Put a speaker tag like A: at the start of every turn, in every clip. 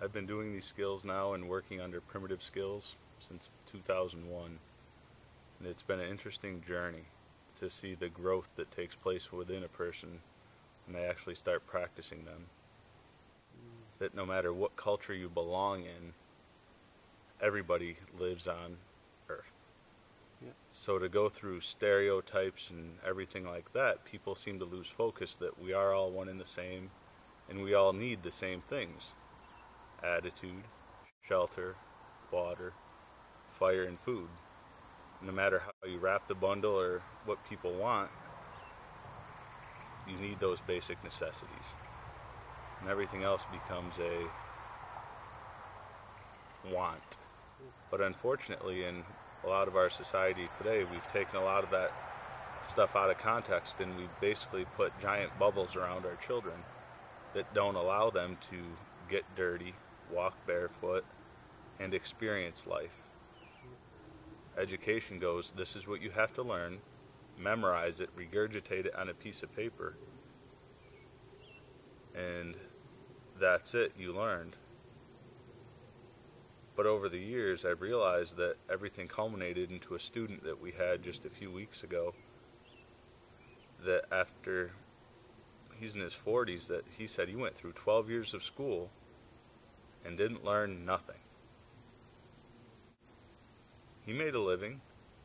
A: I've been doing these skills now and working under primitive skills since 2001, and it's been an interesting journey to see the growth that takes place within a person when they actually start practicing them. That no matter what culture you belong in, everybody lives on Earth.
B: Yeah.
A: So to go through stereotypes and everything like that, people seem to lose focus that we are all one and the same, and we all need the same things: attitude, shelter, water, fire, and food. No matter how you wrap the bundle or what people want, you need those basic necessities. And everything else becomes a want. But unfortunately, in a lot of our society today, we've taken a lot of that stuff out of context, and we've basically put giant bubbles around our children that don't allow them to get dirty, walk barefoot, and experience life. Education goes, this is what you have to learn, memorize it, regurgitate it on a piece of paper, and that's it, you learned. But over the years, I've realized that everything culminated into a student that we had just a few weeks ago, that after, he's in his 40s, that he said he went through 12 years of school and didn't learn nothing. He made a living,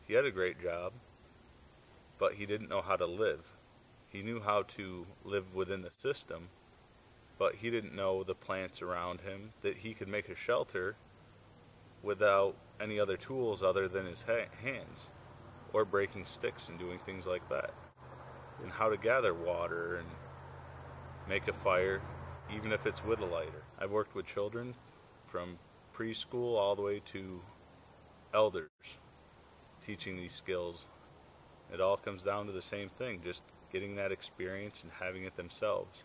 A: he had a great job, but he didn't know how to live. He knew how to live within the system, but he didn't know the plants around him, that he could make a shelter without any other tools other than his hands, or breaking sticks and doing things like that, and how to gather water and make a fire, even if it's with a lighter. I've worked with children from preschool all the way to elders, teaching these skills. It all comes down to the same thing, just getting that experience and having it themselves,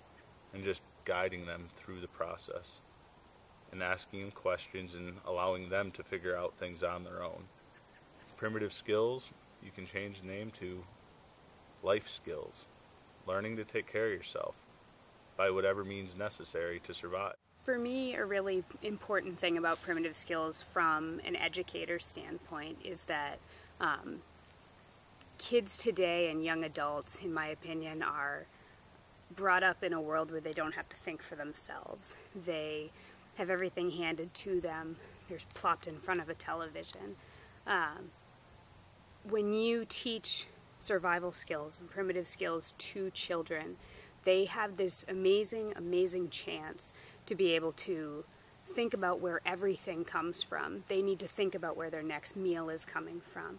A: and just guiding them through the process and asking them questions and allowing them to figure out things on their own. Primitive skills, you can change the name to life skills, learning to take care of yourself by whatever means necessary to survive.
C: For me, a really important thing about primitive skills from an educator standpoint is that kids today and young adults, in my opinion, are brought up in a world where they don't have to think for themselves. They have everything handed to them. They're plopped in front of a television. When you teach survival skills and primitive skills to children, they have this amazing, amazing chance to be able to think about where everything comes from. They need to think about where their next meal is coming from.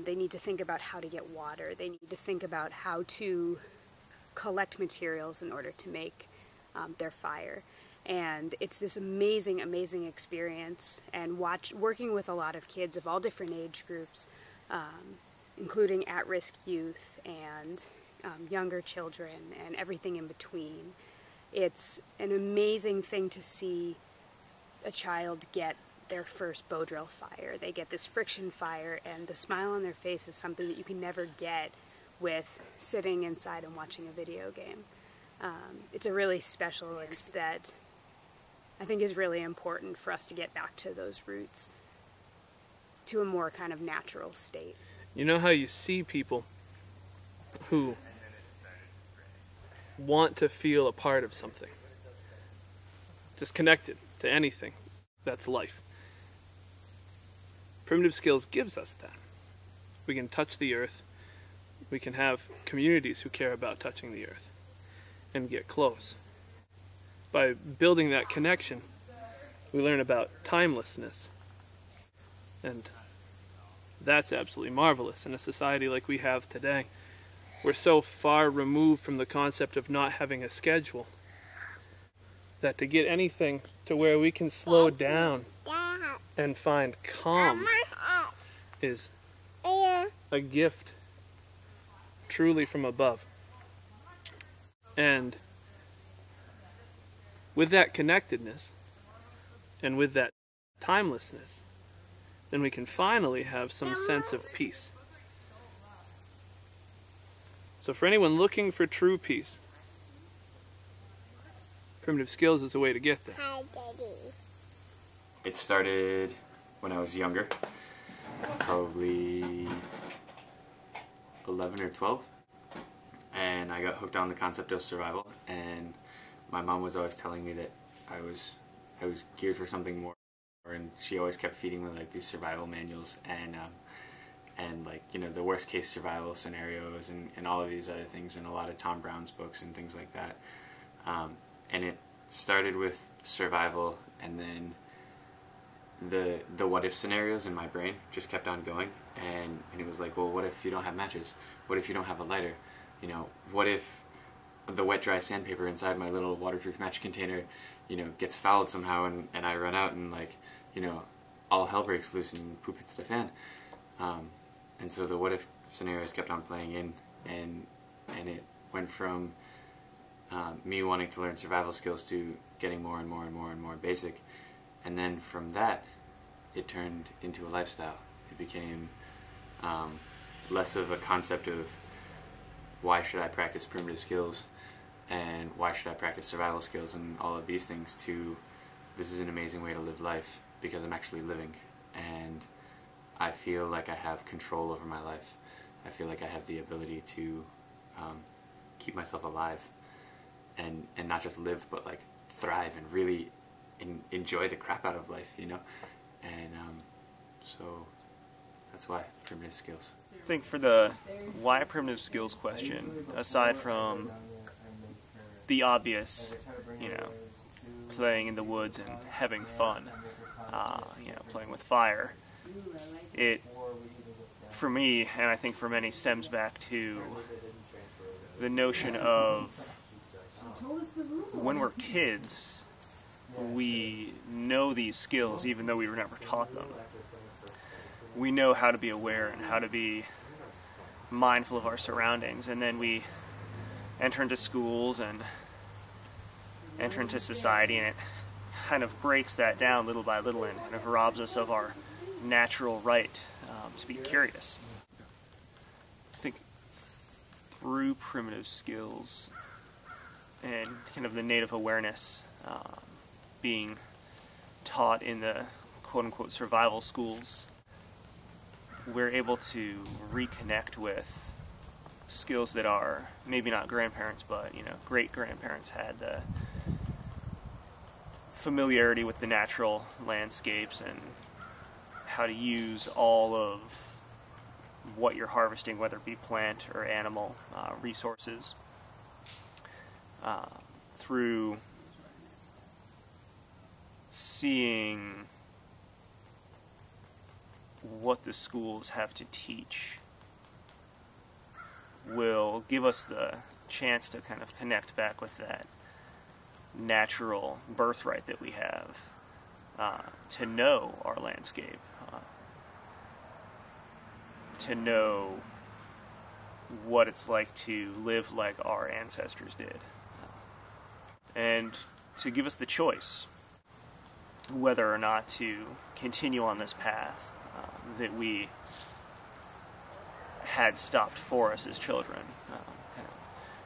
C: They need to think about how to get water. They need to think about how to collect materials in order to make their fire. And it's this amazing, amazing experience. And working with a lot of kids of all different age groups, including at-risk youth and younger children and everything in between. It's an amazing thing to see a child get their first bow drill fire. They get this friction fire, and the smile on their face is something that you can never get with sitting inside and watching a video game. It's a really special experience that I think is really important for us to get back to those roots, to a more kind of natural state.
B: You know how you see people who want to feel a part of something, just connected to anything that's life. Primitive skills gives us that. We can touch the earth. We can have communities who care about touching the earth and get close. By building that connection, we learn about timelessness. And that's absolutely marvelous in a society like we have today. We're so far removed from the concept of not having a schedule that to get anything to where we can slow down and find calm is a gift truly from above. And with that connectedness and with that timelessness, then we can finally have some sense of peace. So for anyone looking for true peace, primitive skills is a way to get there.
D: Hi, Daddy. It started when I was younger, probably 11 or 12, and I got hooked on the concept of survival, and my mom was always telling me that I was geared for something more, and she always kept feeding me like these survival manuals and like, you know, the worst case survival scenarios and all of these other things, and a lot of Tom Brown's books and things like that. And it started with survival, and then the what if scenarios in my brain just kept on going, and it was like, well, what if you don't have matches? What if you don't have a lighter? You know, what if the wet dry sandpaper inside my little waterproof match container, you know, gets fouled somehow, and I run out and, like, you know, all hell breaks loose and poop hits the fan. And so the what if scenarios kept on playing in, and it went from me wanting to learn survival skills to getting more and more and more and more basic. And then from that, it turned into a lifestyle. It became less of a concept of why should I practice primitive skills and why should I practice survival skills and all of these things, to this is an amazing way to live life because I'm actually living, and I feel like I have control over my life. I feel like I have the ability to keep myself alive and not just live, but like thrive and really enjoy the crap out of life, you know? And so that's why primitive skills.
E: I think for the why primitive skills question, aside from the obvious, you know, playing in the woods and having fun, you know, playing with fire, it, for me, and I think for many, stems back to the notion of when we're kids, we know these skills even though we were never taught them. We know how to be aware and how to be mindful of our surroundings, and then we enter into schools and enter into society, and it kind of breaks that down little by little and kind of robs us of our natural right to be curious. I think through primitive skills and kind of the native awareness being taught in the quote-unquote survival schools, we're able to reconnect with skills that our maybe not grandparents, but, you know, great-grandparents had, the familiarity with the natural landscapes and how to use all of what you're harvesting, whether it be plant or animal resources, through seeing what the schools have to teach will give us the chance to kind of connect back with that natural birthright that we have, to know our landscape, to know what it's like to live like our ancestors did, and to give us the choice whether or not to continue on this path that we had stopped for us as children,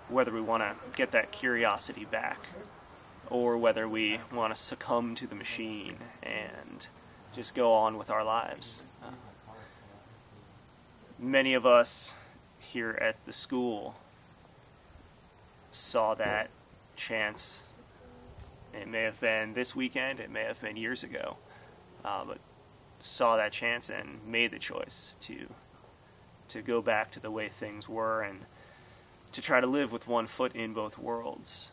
E: whether we want to get that curiosity back or whether we want to succumb to the machine and just go on with our lives. Many of us here at the school saw that chance. It may have been this weekend, it may have been years ago, but saw that chance and made the choice to go back to the way things were and to try to live with one foot in both worlds.